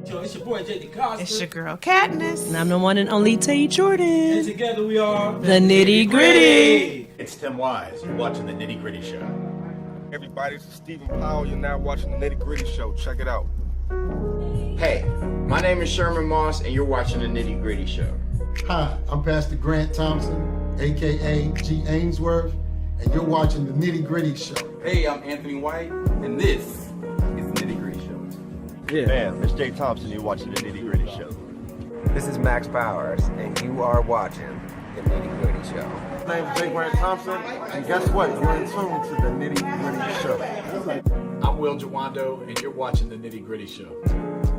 Yo, it's your boy JD Costa. It's your girl Katniss. And I'm the one and only Tay Jordan. And together we are the Nitty Gritty. It's Tim Wise. You're watching the Nitty Gritty Show. Everybody, this is Stephen Powell. You're now watching the Nitty Gritty Show. Check it out. Hey, my name is Sherman Moss, and you're watching the Nitty Gritty Show. Hi, I'm Pastor Grant Thompson, aka G. Ainsworth, and you're watching the Nitty Gritty Show. Hey, I'm Anthony White, and this is the Nitty Gritty Show. Yeah. Man, it's Jay Thompson. You're watching the Nitty Gritty Show. This is Max Powers, and you are watching the Nitty Gritty Show. My name is Jay Grant Thompson, and guess what? You're in tune to the Nitty Gritty Show. I'm Will Jawando, and you're watching the Nitty Gritty Show.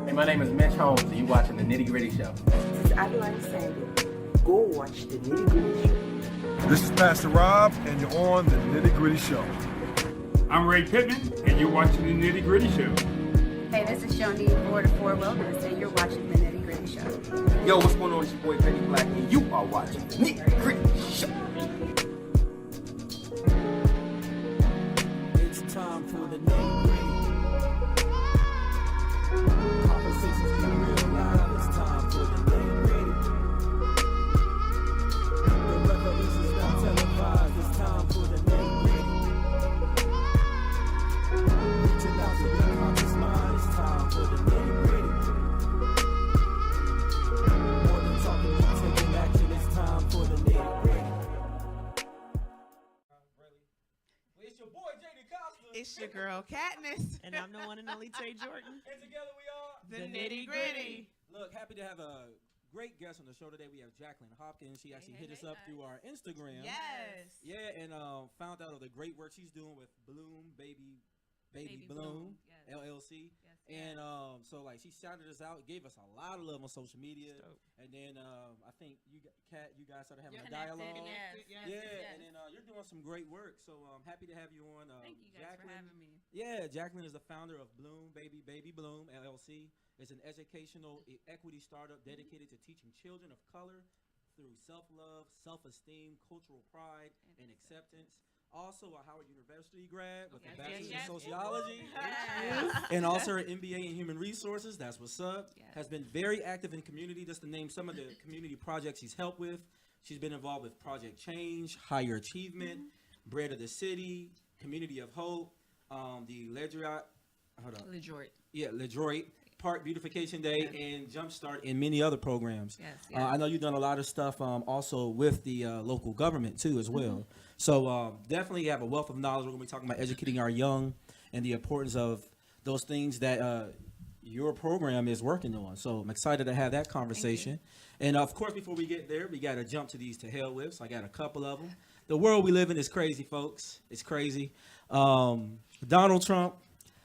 Hey, my name is Mitch Holmes, and you're watching the Nitty Gritty Show. This is Adeline Sandy. Go watch the Nitty Gritty Show. This is Pastor Rob, and you're on the Nitty Gritty Show. I'm Ray Pittman, and you're watching the Nitty Gritty Show. Hey, this is Shoni, Florida 4 Wilderness, and you're watching the Nitty Gritty Show. Yo, what's going on? It's your boy Penny Black, and you are watching the Nitty Gritty Show. It's time for the Nitty Gritty. Conversations get real loud. It's time for the Nitty Gritty. The revolution's not televised. It's time for the Nitty Gritty. Reaching out to your conscious mind. It's time for the Nitty Gritty. More than talking, we're taking action. It's time for the Nitty Gritty. It's your boy JD Costa. It's your girl Katniss. And I'm the one and only Tay Jordan. And together we are The Nitty Gritty. Look, happy to have a great guest on the show today. We have Jacqueline Hopkins. She actually hit us up through our Instagram. Yes. Yeah, and found out of the great work she's doing with Bloom Baby Bloom Yes. LLC. Yes. And so like she shouted us out, gave us a lot of love on social media. And then I think you guys started having a dialogue. And then you're doing some great work. So I'm happy to have you on. Thank you guys for having me. Yeah, Jacqueline is the founder of Bloom Baby Bloom LLC. It's an educational equity startup dedicated to teaching children of color through self-love, self-esteem, cultural pride, and acceptance. Also a Howard University grad with a bachelor's in sociology. And also her MBA in human resources. That's what's up. Yes. Has been very active in community. Just to name some of the community projects she's helped with. She's been involved with Project Change, Higher Achievement, Bread of the City, Community of Hope, the LeDroit Park Beautification Day, and Jumpstart, and many other programs. Yes. I know you've done a lot of stuff also with the local government too as well. So definitely have a wealth of knowledge. We're going to be talking about educating our young and the importance of those things that your program is working on. So I'm excited to have that conversation. And of course, before we get there, we got to jump to these to hell with. So I got a couple of them. The world we live in is crazy, folks. It's crazy. Donald Trump.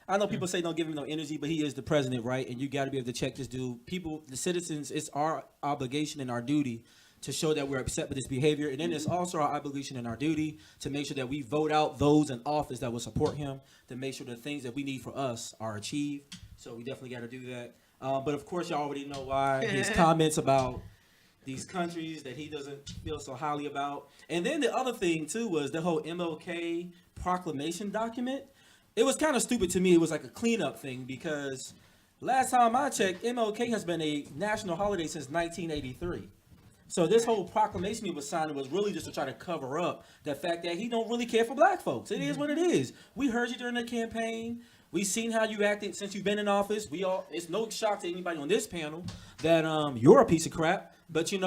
I know people say don't give him no energy, but he is the president, right? And you got to be able to check this dude. People, the citizens, it's our obligation and our duty to show that we're upset with his behavior. And then it's also our obligation and our duty to make sure that we vote out those in office that will support him, to make sure the things that we need for us are achieved. So we definitely got to do that. But of course, y'all already know why. His comments about these countries that he doesn't feel so highly about. And then the other thing, too, was the whole MLK proclamation document. It was kind of stupid to me. It was like a cleanup thing because last time I checked, MLK has been a national holiday since 1983. So this whole proclamation he was signing was really just to try to cover up the fact that he don't really care for black folks. It is what it is. We heard you during the campaign. We've seen how you acted since you've been in office. It's no shock to anybody on this panel that you're a piece of crap. But it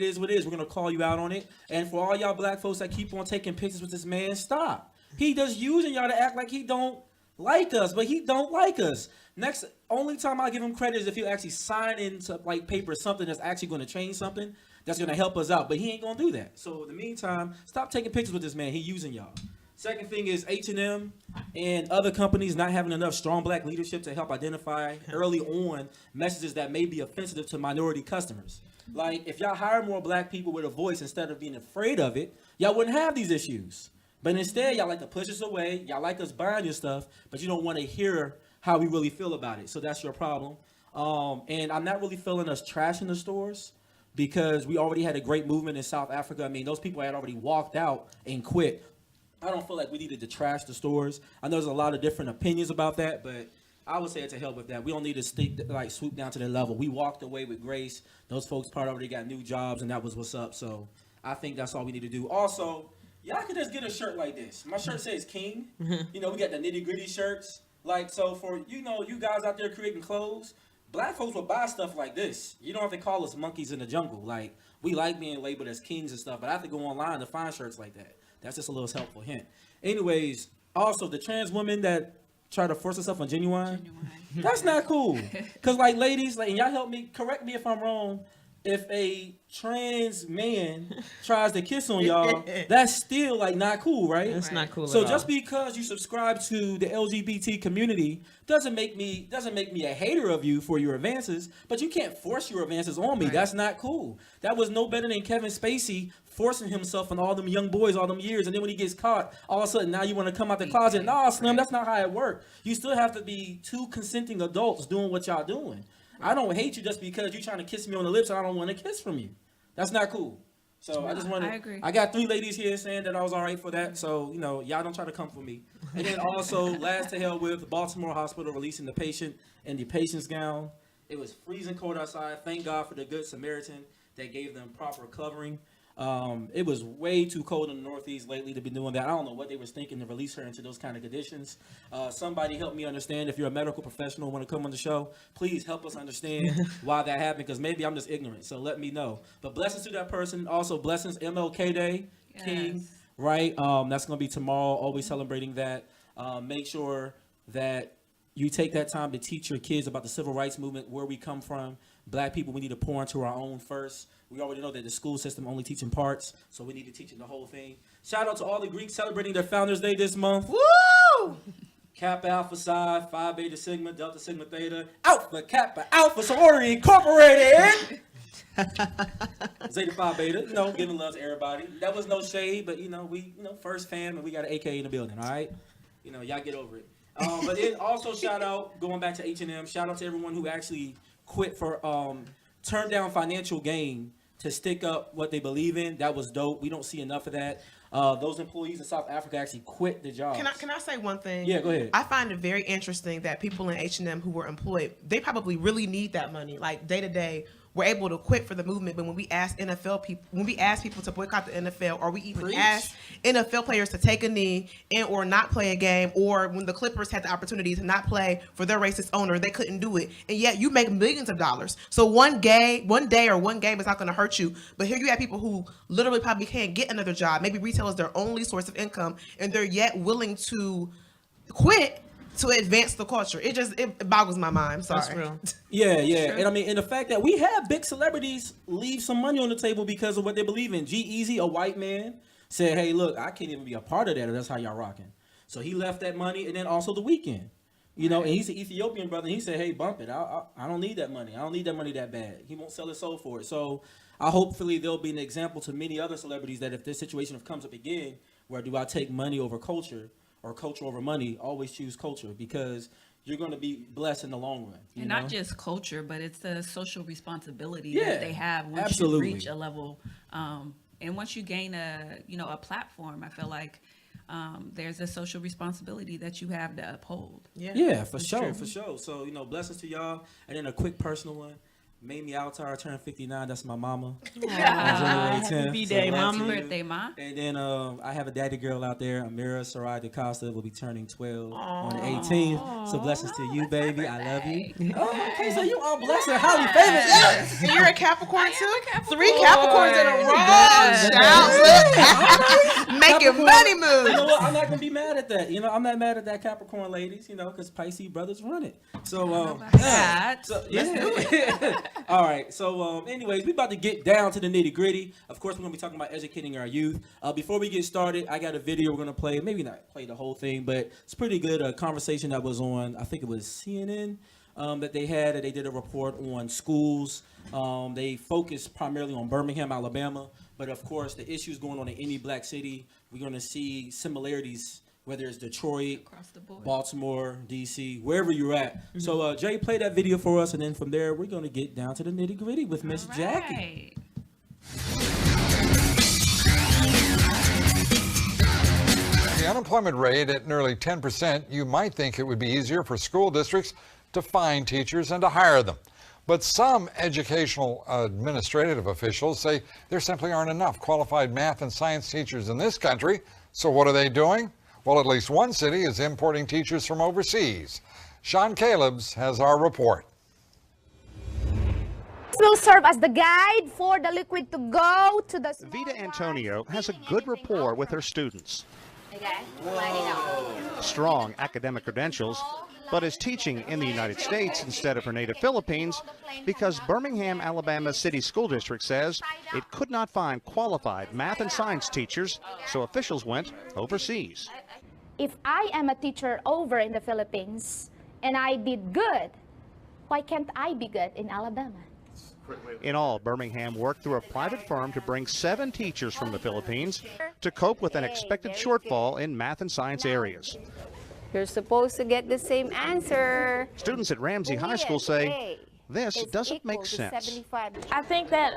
is what it is. We're gonna call you out on it. And for all y'all black folks that keep on taking pictures with this man, stop. He just using y'all to act like he don't like us, but he don't like us. Next, only time I give him credit is if you actually sign into like paper something that's actually going to change something that's going to help us out. But he ain't going to do that. So in the meantime, stop taking pictures with this man. He using y'all. Second thing is H&M and other companies not having enough strong black leadership to help identify early on messages that may be offensive to minority customers. Like if y'all hire more black people with a voice instead of being afraid of it, y'all wouldn't have these issues. But instead, y'all like to push us away. Y'all like us buying your stuff, but you don't want to hear how we really feel about it. So that's your problem. And I'm not really feeling us trashing the stores because we already had a great movement in South Africa. I mean, those people had already walked out and quit. I don't feel like we needed to trash the stores. I know there's a lot of different opinions about that, but I would say it's to help with that. We don't need to swoop down to their level. We walked away with grace. Those folks part already got new jobs, and that was what's up. So I think that's all we need to do. Also, y'all could just get a shirt like this. My shirt says King. You know, we got the Nitty Gritty shirts. Like, so for, you know, you guys out there creating clothes, black folks will buy stuff like this. You don't have to call us monkeys in the jungle. Like, we like being labeled as kings and stuff, but I have to go online to find shirts like that. That's just a little helpful hint. Anyways, also, the trans women that try to force herself on Genuine. That's not cool. Because, like, ladies, like, and y'all help me, correct me if I'm wrong, if a trans man tries to kiss on y'all, that's still, like, not cool, right? That's not cool So at just all. because you subscribe to the LGBT community doesn't make me a hater of you for your advances, but you can't force your advances on me. Right. That's not cool. That was no better than Kevin Spacey forcing himself on all them young boys all them years, and then when he gets caught, all of a sudden now you want to come out the closet. Nah, Slim, that's not how it works. You still have to be two consenting adults doing what y'all doing. I don't hate you just because you're trying to kiss me on the lips and I don't want to kiss from you. That's not cool. So no, I just want to. I agree. I got 3 ladies here saying that I was all right for that. So, you know, y'all don't try to come for me. And then also, last to hell with Baltimore Hospital releasing the patient in the patient's gown. It was freezing cold outside. Thank God for the Good Samaritan that gave them proper covering. It was way too cold in the Northeast lately to be doing that. I don't know what they was thinking to release her into those kind of conditions. Somebody help me understand. If you're a medical professional and want to come on the show, please help us understand why that happened, because maybe I'm just ignorant. So let me know. But blessings to that person. Also blessings, MLK Day, yes. King, right? That's going to be tomorrow. Always celebrating that. Make sure that you take that time to teach your kids about the civil rights movement, where we come from. Black people, we need to pour into our own first. We already know that the school system only teaching parts, so we need to teach them the whole thing. Shout out to all the Greeks celebrating their Founders Day this month. Woo! Kappa Alpha Psi, Phi Beta Sigma, Delta Sigma Theta, Alpha Kappa Alpha Sorority Incorporated. Zeta Phi Beta, you know, giving love to everybody. That was no shade, but you know, first fam, and we got an AK in the building, all right? You know, y'all get over it. But then also shout out, going back to H&M, shout out to everyone who actually quit for turned down financial gain to stick up what they believe in. That was dope. We don't see enough of that. Those employees in South Africa actually quit the job. Can I say one thing? Yeah, go ahead. I find it very interesting that people in H&M who were employed, they probably really need that money, like day to day. Were able to quit for the movement, but when we ask people to boycott the NFL, or we even ask NFL players to take a knee and or not play a game, or when the Clippers had the opportunity to not play for their racist owner, they couldn't do it, and yet you make millions of dollars. So one day or one game is not going to hurt you, but here you have people who literally probably can't get another job. Maybe retail is their only source of income, and they're yet willing to quit to advance the culture. It boggles my mind. I'm sorry. That's real. Yeah. And I mean, and the fact that we have big celebrities leave some money on the table because of what they believe in. G-Eazy, a white man, said, hey, look, I can't even be a part of that, or that's how y'all rocking. So he left that money, and then also The Weeknd. You know, and he's an Ethiopian brother, and he said, hey, bump it. I don't need that money. I don't need that money that bad. He won't sell his soul for it. So hopefully there'll be an example to many other celebrities that if this situation comes up again, where do I take money over culture, or culture over money, always choose culture, because you're going to be blessed in the long run. And not just culture, but it's the social responsibility that they have once you reach a level. And once you gain a platform, I feel like there's a social responsibility that you have to uphold. Yeah, for sure. So, blessings to y'all. And then a quick personal one. Mamie Altar turned 59. That's my mama. Happy B-Day, mama. Happy birthday, ma. And then I have a daddy girl out there, Amira Sarai DaCosta, will be turning 12 on the 18th. So blessings to you, baby. I love you. Oh, okay, so you are blessed and highly favored. Yes. And you're a Capricorn too? 3 Capricorns in a row. Shout. Making money moves. You know what? I'm not going to be mad at that. I'm not mad at that Capricorn ladies, because Pisces brothers run it. So, let's do it. All right. So, anyways, we about to get down to the nitty gritty. Of course, we're going to be talking about educating our youth. Before we get started, I got a video we're going to play. Maybe not play the whole thing, but it's pretty good. A conversation that was on, I think it was CNN, that they had. They did a report on schools. They focused primarily on Birmingham, Alabama. But, of course, the issues going on in any black city, we're going to see similarities, whether it's Detroit, Baltimore, D.C., wherever you're at. Mm-hmm. So, Jay, play that video for us, and then from there, we're going to get down to the nitty-gritty with Miss Jackie. the unemployment rate at nearly 10%, you might think it would be easier for school districts to find teachers and to hire them. But some educational administrative officials say there simply aren't enough qualified math and science teachers in this country. So what are they doing? Well, at least one city is importing teachers from overseas. Sean Calebs has our report. Will serve as the guide for the liquid to go to the Vita Antonio has a good rapport with her students. Strong academic credentials, but is teaching in the United States instead of her native Philippines because Birmingham, Alabama City School District says it could not find qualified math and science teachers, so officials went overseas. If I am a teacher over in the Philippines and I did good, why can't I be good in Alabama? In all, Birmingham worked through a private firm to bring 7 teachers from the Philippines to cope with an expected shortfall in math and science areas. You're supposed to get the same answer. Students at Ramsey High School say this doesn't make sense. I think that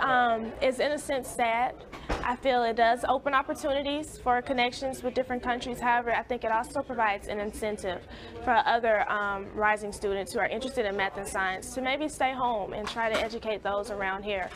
it's in a sense sad. I feel it does open opportunities for connections with different countries. However, I think it also provides an incentive for other rising students who are interested in math and science to maybe stay home and try to educate those around here.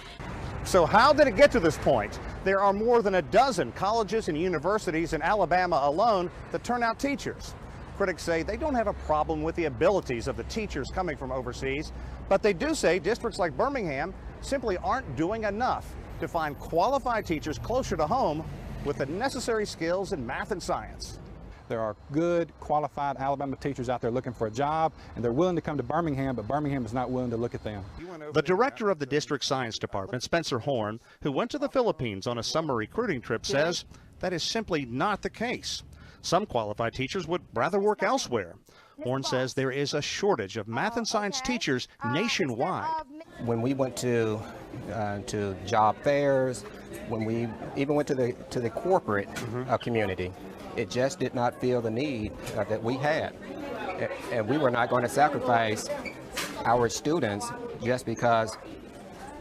So how did it get to this point? There are more than a dozen colleges and universities in Alabama alone that turn out teachers. Critics say they don't have a problem with the abilities of the teachers coming from overseas, but they do say districts like Birmingham simply aren't doing enough to find qualified teachers closer to home with the necessary skills in math and science. There are good, qualified Alabama teachers out there looking for a job, and they're willing to come to Birmingham, but Birmingham is not willing to look at them. The director of the district science department, Spencer Horn, who went to the Philippines on a summer recruiting trip, says that is simply not the case. Some qualified teachers would rather work elsewhere. Horn says there is a shortage of math and science teachers nationwide. When we went to job fairs, when we even went to the corporate community, it just did not feel the need that we had. And we were not going to sacrifice our students just because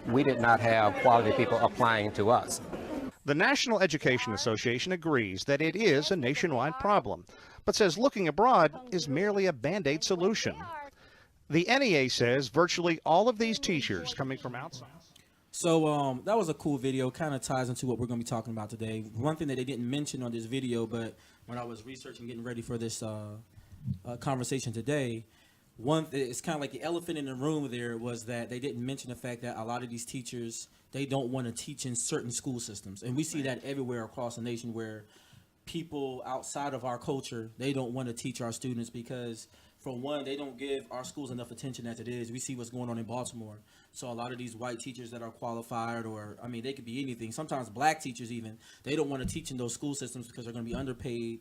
we did not have quality people applying to us. The National Education Association agrees that it is a nationwide problem, but says looking abroad is merely a Band-Aid solution. The NEA says virtually all of these teachers coming from outside. So that was a cool video, kind of ties into what we're going to be talking about today. One thing that they didn't mention on this video, but when I was researching, getting ready for this conversation today, it's kind of like the elephant in the room there was that they didn't mention the fact that a lot of these teachers, they don't want to teach in certain school systems. And we see that everywhere across the nation where people outside of our culture, they don't want to teach our students because, for one, they don't give our schools enough attention as it is. We see what's going on in Baltimore. So a lot of these white teachers that are qualified, or, I mean, they could be anything. Sometimes black teachers even, they don't want to teach in those school systems because they're going to be underpaid.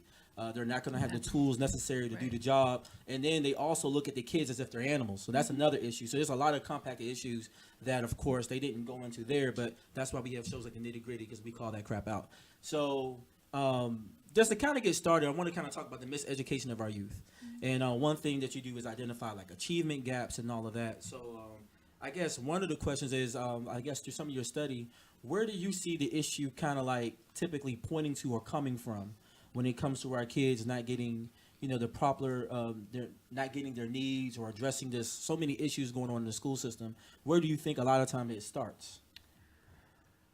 They're not going to have the tools necessary to do the job. And then they also look at the kids as if they're animals. So that's another issue. So there's a lot of compacted issues that, of course, they didn't go into there. But that's why we have shows like the Nitty Gritty, because we call that crap out. So just to kind of get started, I want to kind of talk about the miseducation of our youth. And one thing that you do is identify like achievement gaps and all of that. So I guess one of the questions is, I guess through some of your study, where do you see the issue kind of like typically pointing to or coming from when it comes to our kids not getting, the proper, they're not getting their needs or addressing this, so many issues going on in the school system? Where do you think a lot of time it starts?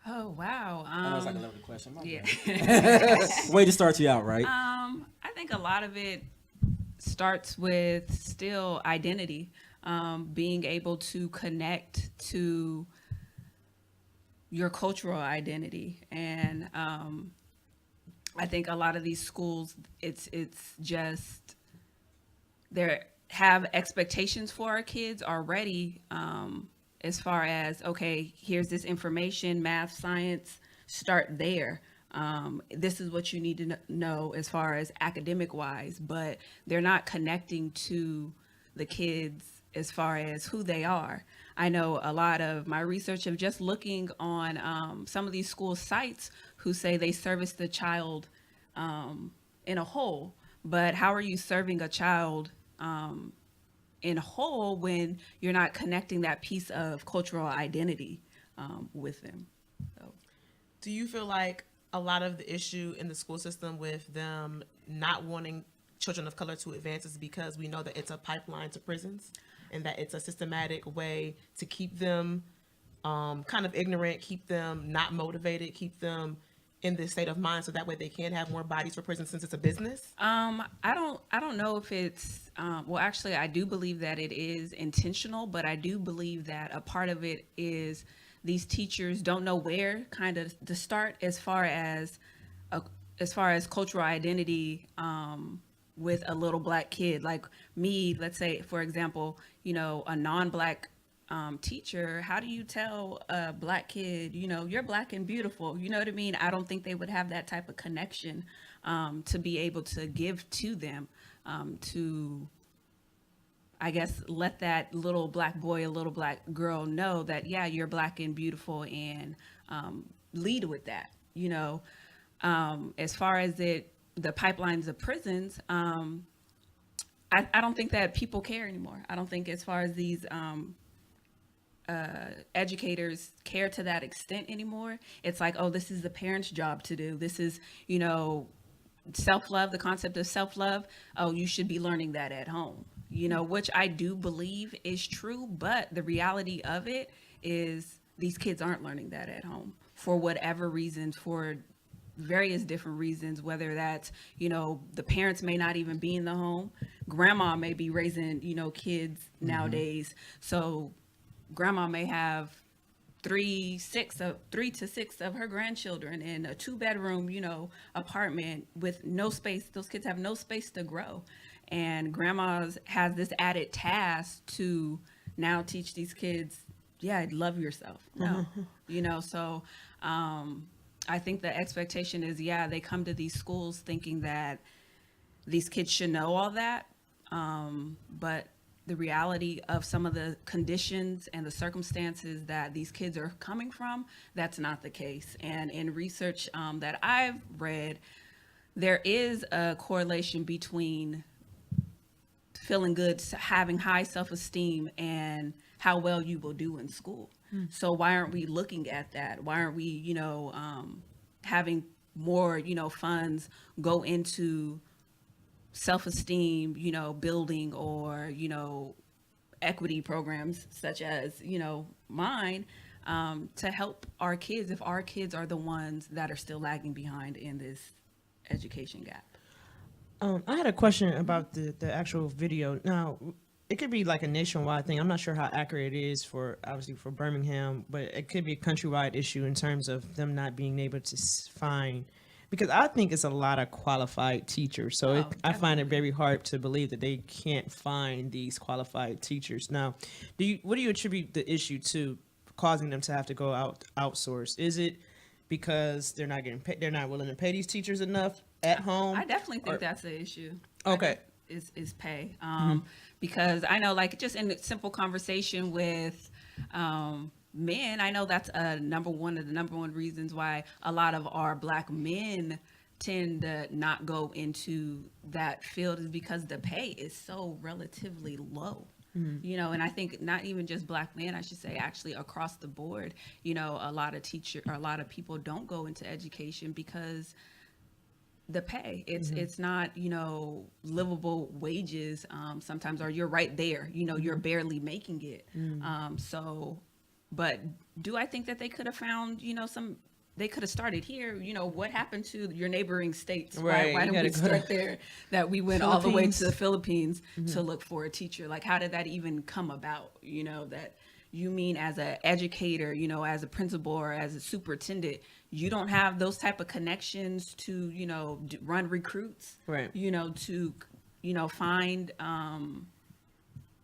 Oh, wow. I know it's like a loaded question. Yeah. Way to start you out, right? I think a lot of it starts with still identity, being able to connect to your cultural identity. And I think a lot of these schools, it's just, they have expectations for our kids already, as far as, okay, here's this information, math, science, start there. This is what you need to know as far as academic wise, but they're not connecting to the kids as far as who they are. I know a lot of my research of just looking on some of these school sites who say they service the child in a whole, but how are you serving a child in whole when you're not connecting that piece of cultural identity with them? So. Do you feel like a lot of the issue in the school system with them not wanting children of color to advance is because we know that it's a pipeline to prisons and that it's a systematic way to keep them kind of ignorant, keep them not motivated, keep them in this state of mind so that way they can have more bodies for prison since it's a business? I don't know if it's well, actually I do believe that it is intentional, but I do believe that a part of it is these teachers don't know where kind of to start as far as cultural identity with a little black kid like me. Let's say, for example, a non-black teacher, how do you tell a black kid, you're black and beautiful? You know what I mean? I don't think they would have that type of connection to be able to give to them, to, I guess, let that little black boy, a little black girl know that, yeah, you're black and beautiful, and lead with that. As far as the pipelines of prisons, I don't think that people care anymore. I don't think as far as these educators care to that extent anymore. It's like, oh, this is the parent's job to do. This is, self-love, the concept of self-love. Oh, you should be learning that at home, which I do believe is true. But the reality of it is these kids aren't learning that at home for whatever reasons, for various different reasons, whether that's, the parents may not even be in the home. Grandma may be raising, kids nowadays. So grandma may have 3 to 6 of her grandchildren in a 2-bedroom, apartment with no space. Those kids have no space to grow. And grandma has this added task to now teach these kids, yeah, love yourself. No, so I think the expectation is, yeah, they come to these schools thinking that these kids should know all that. But the reality of some of the conditions and the circumstances that these kids are coming from, that's not the case. And in research that I've read, there is a correlation between feeling good, having high self-esteem, and how well you will do in school. So why aren't we looking at that? Why aren't we, having more, funds go into self-esteem, building, or, equity programs such as, mine, to help our kids if our kids are the ones that are still lagging behind in this education gap. I had a question about the actual video. Now, it could be like a nationwide thing. I'm not sure how accurate it is obviously for Birmingham, but it could be a countrywide issue in terms of them not being able to find, because I think it's a lot of qualified teachers. So I find it very hard to believe that they can't find these qualified teachers. Now, what do you attribute the issue to causing them to have to go outsource? Is it because they're not getting paid, they're not willing to pay these teachers enough at home? I definitely think that's the issue. Okay. Is pay. Because I know, like, just in a simple conversation with men, I know that's the number one reasons why a lot of our black men tend to not go into that field, is because the pay is so relatively low. And I think not even just black men, I should say, actually across the board, a lot of people don't go into education because the pay, it's not, livable wages sometimes, or you're right there, you're barely making it. But do I think that they could have found, they could have started here? What happened to your neighboring states? Right. Why didn't we start there? That we went all the way to the Philippines to look for a teacher? Like, how did that even come about? That you mean as an educator, as a principal or as a superintendent, you don't have those type of connections to, run recruits, right? To, find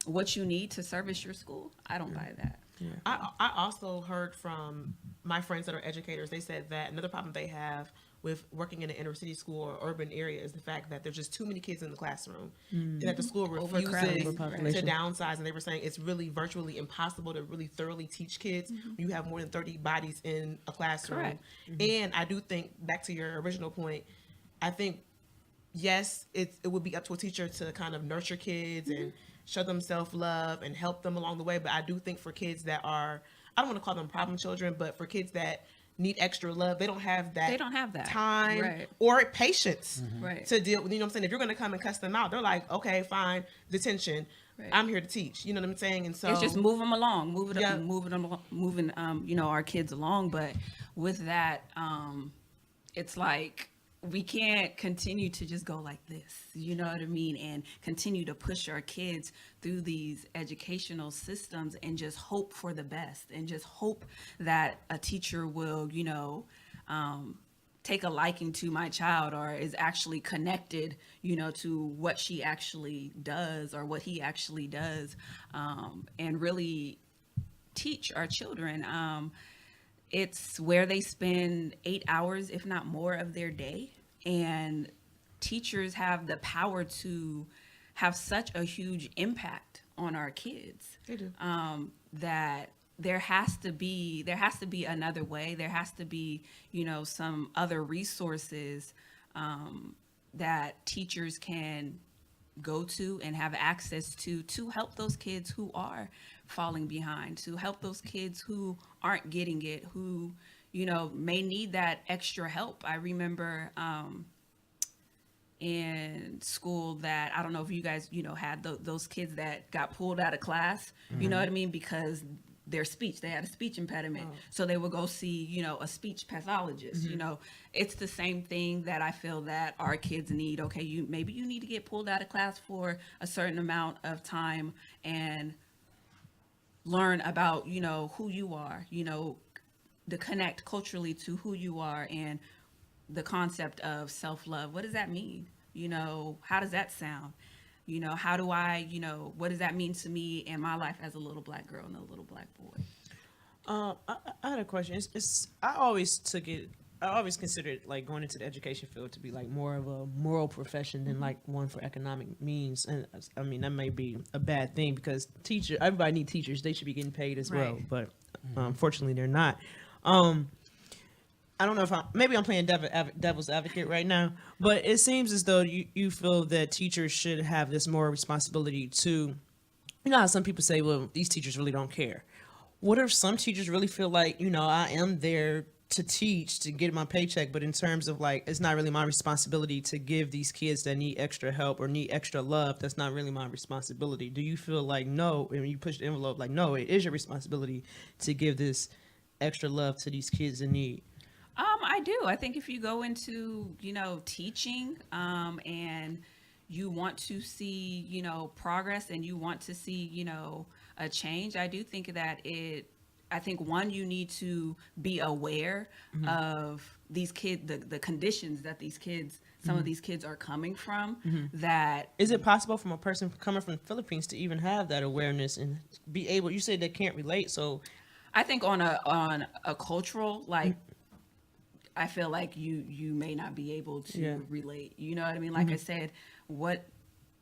what you need to service your school. I don't buy that. Yeah. I also heard from my friends that are educators, they said that another problem they have with working in an inner city school or urban area is the fact that there's just too many kids in the classroom, and that the school refuses to downsize. And they were saying it's really virtually impossible to really thoroughly teach kids when you have more than 30 bodies in a classroom. And I do think, back to your original point, I think, yes, it would be up to a teacher to kind of nurture kids and show them self-love and help them along the way. But I do think for kids that are, I don't want to call them problem children, but for kids that need extra love. They don't have that. They don't have that time right. or patience Right. to deal with. You know what I'm saying? If you're going to come and cuss them out, they're like, okay, fine, detention. Right. I'm here to teach. You know what I'm saying? And so it's just move them along, moving Yeah. moving you know, our kids along. But with that, it's like we can't continue to just go like this, you know what I mean, and continue to push our kids through these educational systems and just hope for the best and just hope that a teacher will, you know, take a liking to my child or is actually connected, you know, to what she actually does or what he actually does, and really teach our children. It's where they spend 8 hours, if not more, of their day. And teachers have the power to have such a huge impact on our kids. They do. That there has to be another way. There has to be, you know, some other resources that teachers can go to and have access to help those kids who are falling behind, to help those kids who aren't getting it, who, you know, may need that extra help. I remember in school that, I don't know if you guys, you know, had those kids that got pulled out of class, you know what I mean, because their speech, they had a speech impediment. So they would go see, you know, a speech pathologist. You know, it's the same thing that I feel that our kids need. Okay, maybe you need to get pulled out of class for a certain amount of time and learn about, you know, who you are, you know, to connect culturally to who you are and the concept of self-love. What does that mean? You know, how does that sound? You know, how do I, you know, what does that mean to me in my life as a little black girl and a little black boy? I had a question. I always considered like going into the education field to be like more of a moral profession than like one for economic means. And I mean, that may be a bad thing because everybody needs teachers. They should be getting paid as well. But unfortunately, they're not. I don't know if maybe I'm playing devil's advocate right now, but it seems as though you feel that teachers should have this more responsibility to, you know how some people say, well, these teachers really don't care. What if some teachers really feel like, you know, I am there to teach, to get my paycheck, but in terms of like, it's not really my responsibility to give these kids that need extra help or need extra love, that's not really my responsibility. Do you feel like, no, when you push the envelope, like, no, it is your responsibility to give this extra love to these kids in need? I do. I think if you go into, you know, teaching, and you want to see, you know, progress and you want to see, you know, a change, I do think that I think one, you need to be aware of these kids, the conditions that these kids, some of these kids are coming from. That is it possible from a person coming from the Philippines to even have that awareness and be able? You said they can't relate, so I think on a cultural, like, I feel like you may not be able to relate. You know what I mean? Like I said,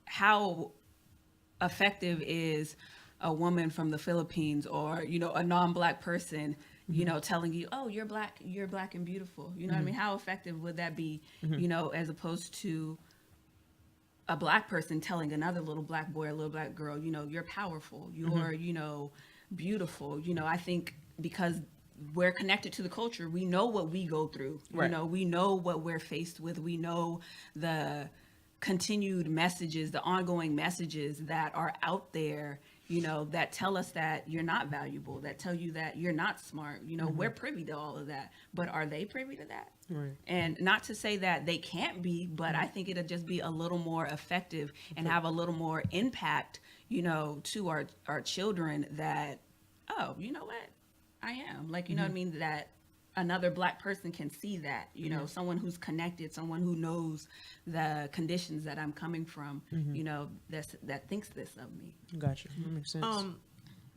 how effective is a woman from the Philippines or, you know, a non-black person, you know, telling you, oh, you're black and beautiful. You know what I mean? How effective would that be, you know, as opposed to a black person telling another little black boy or little black girl, you know, you're powerful, you're, you know, beautiful. You know, I think because we're connected to the culture, we know what we go through. You know, we know what we're faced with. We know the continued messages, the ongoing messages that are out there, you know, that tell us that you're not valuable, that tell you that you're not smart. You know, we're privy to all of that, but are they privy to that? Right. And not to say that they can't be, but I think it'll just be a little more effective and have a little more impact, you know, to our children that, oh, you know what? I am. Like, you know what I mean? That another black person can see that, you know, someone who's connected, someone who knows the conditions that I'm coming from, you know, that thinks this of me. Gotcha. That makes sense.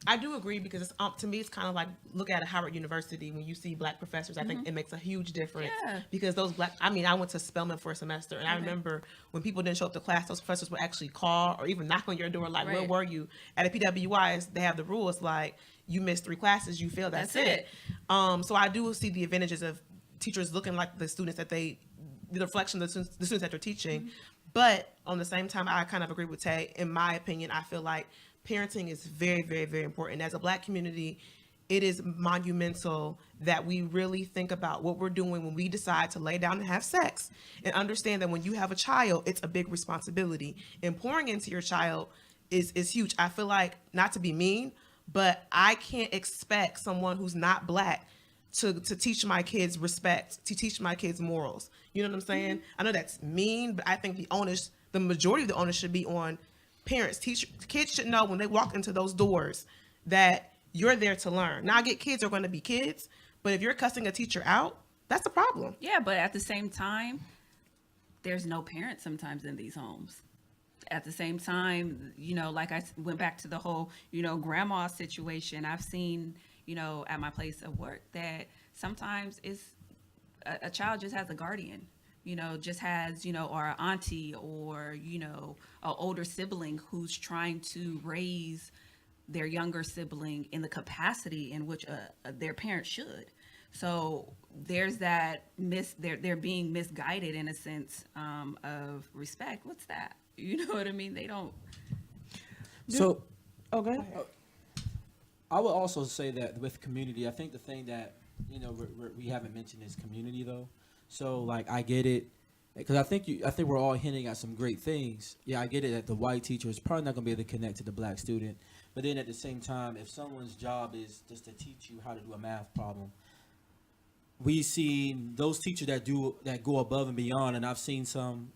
I do agree because it's, to me, it's kind of like look at Howard University when you see black professors. I think it makes a huge difference because those black. I mean, I went to Spelman for a semester, and I remember when people didn't show up to class, those professors would actually call or even knock on your door, like, "Where were you?" At a PWI, they have the rules like you missed 3 classes, you failed. That's it. So I do see the advantages of teachers looking like the students that the reflection of the students that they're teaching. But on the same time, I kind of agree with Tay. In my opinion, I feel like parenting is very, very, very important. As a black community, it is monumental that we really think about what we're doing when we decide to lay down and have sex, and understand that when you have a child, it's a big responsibility. And pouring into your child is huge. I feel like, not to be mean, but I can't expect someone who's not Black to teach my kids respect, to teach my kids morals. You know what I'm saying? I know that's mean, but I think the majority of the onus should be on parents. Kids should know when they walk into those doors that you're there to learn. Now, I get kids are going to be kids, but if you're cussing a teacher out, that's a problem. Yeah, but at the same time, there's no parents sometimes in these homes. At the same time, like I went back to the whole, grandma situation. I've seen, at my place of work that sometimes it's a child just has a guardian, just has, or an auntie or, an older sibling who's trying to raise their younger sibling in the capacity in which their parent should. So there's that they're being misguided in a sense of respect. What's that? You know what I mean? They don't. So, go ahead. I would also say that with community, I think the thing that we haven't mentioned is community, though. So, like, I get it, because I think we're all hinting at some great things. Yeah, I get it that the white teacher is probably not going to be able to connect to the Black student, but then at the same time, if someone's job is just to teach you how to do a math problem, we see those teachers that go above and beyond, and I've seen some,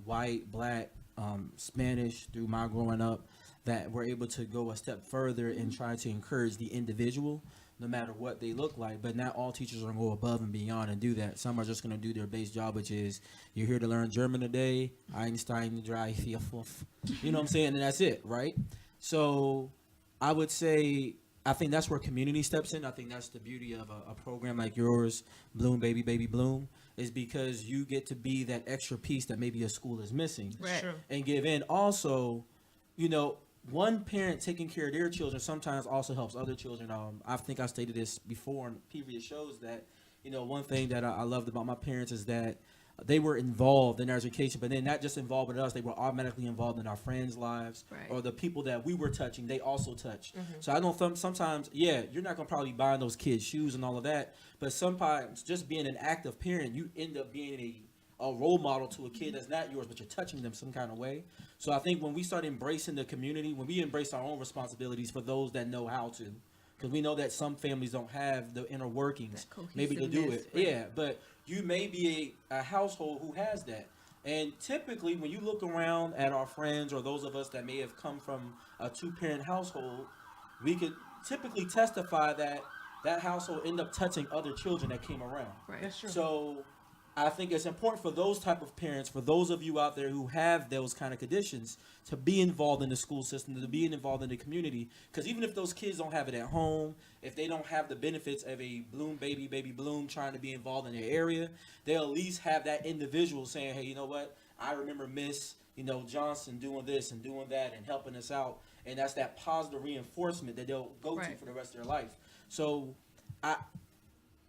white, Black, Spanish through my growing up, that were able to go a step further and try to encourage the individual, no matter what they look like. But not all teachers are going to go above and beyond and do that. Some are just going to do their base job, which is, you're here to learn German today, Einstein, drei, vier, fünf. You know what I'm saying? And that's it, right? So I would say, I think that's where community steps in. I think that's the beauty of a program like yours, Bloom Baby Baby Bloom, is because you get to be that extra piece that maybe a school is missing. Right. Sure. And give in. Also, one parent taking care of their children sometimes also helps other children. I think I stated this before in previous shows that, one thing that I loved about my parents is that they were involved in our education, but then not just involved with us, they were automatically involved in our friends' lives, right, or the people that we were touching, they also touched. Mm-hmm. So I don't sometimes, you're not going to probably buy those kids shoes and all of that, but sometimes just being an active parent, you end up being a role model to a kid that's not yours, but you're touching them some kind of way. So I think when we start embracing the community, when we embrace our own responsibilities for those that know how to, because we know that some families don't have the inner workings maybe to do it. Right. Yeah, but you may be a household who has that. And typically when you look around at our friends or those of us that may have come from a two-parent household, we could typically testify that that household end up touching other children that came around. Right. That's true. So I think it's important for those type of parents, for those of you out there who have those kind of conditions, to be involved in the school system, to be involved in the community. Because even if those kids don't have it at home, if they don't have the benefits of a Bloom Baby Baby Bloom trying to be involved in their area, they'll at least have that individual saying, hey, you know what? I remember Miss, Johnson doing this and doing that and helping us out. And that's that positive reinforcement that they'll go to for the rest of their life. So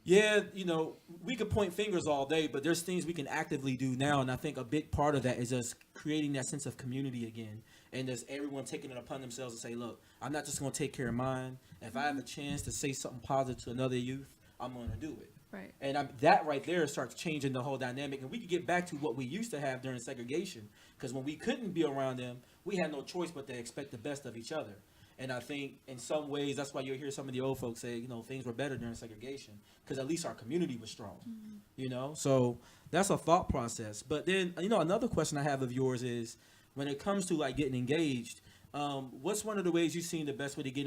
we could point fingers all day, but there's things we can actively do now. And I think a big part of that is just creating that sense of community again. And just everyone taking it upon themselves to say, look, I'm not just going to take care of mine. If I have a chance to say something positive to another youth, I'm going to do it. Right. And that right there starts changing the whole dynamic. And we could get back to what we used to have during segregation. Because when we couldn't be around them, we had no choice but to expect the best of each other. And I think in some ways, that's why you'll hear some of the old folks say, things were better during segregation because at least our community was strong, So that's a thought process. But then, another question I have of yours is when it comes to like getting engaged, what's one of the ways you've seen the best way to get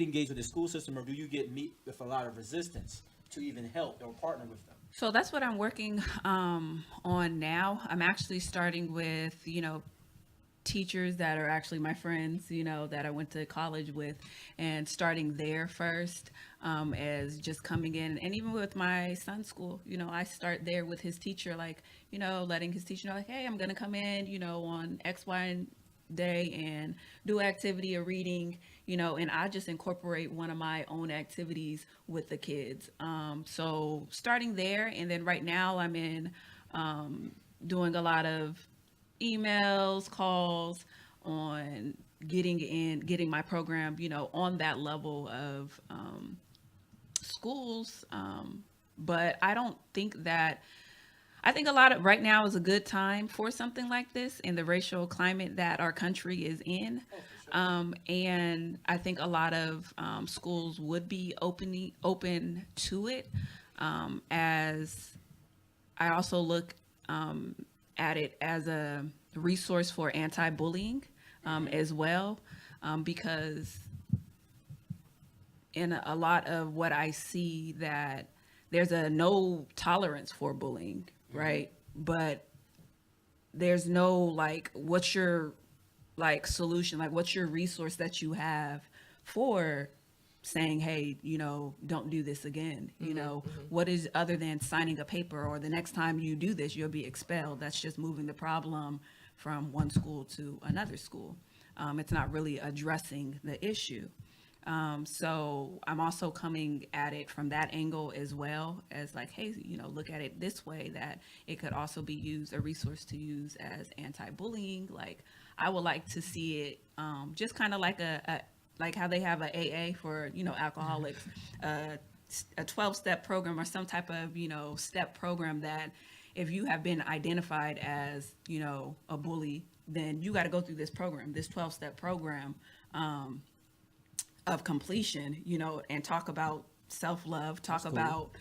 engaged with the school system, or do you meet with a lot of resistance to even help or partner with them? So that's what I'm working on now. I'm actually starting with, teachers that are actually my friends, that I went to college with, and starting there first as just coming in. And even with my son's school, I start there with his teacher, like, letting his teacher know, like, hey, I'm going to come in, on X, Y, day and do activity or reading, and I just incorporate one of my own activities with the kids. So starting there, and then right now I'm in doing a lot of emails, calls on getting my program, on that level of schools. But I don't think I think a lot of right now is a good time for something like this in the racial climate that our country is in. And I think a lot of schools would be open to it. As I also look at it as a resource for anti-bullying as well, because in a lot of what I see that there's a no tolerance for bullying, right? But there's no like, what's your like solution? Like, what's your resource that you have for saying, hey, don't do this again? What is other than signing a paper or the next time you do this, you'll be expelled? That's just moving the problem from one school to another school. It's not really addressing the issue. So I'm also coming at it from that angle as well as like, hey, look at it this way, that it could also be used, a resource to use as anti-bullying. Like, I would like to see it just kind of like like how they have a AA for, alcoholics, a 12-step program or some type of, step program that if you have been identified as, a bully, then you got to go through this program, this 12-step program of completion, and talk about self-love, talk about,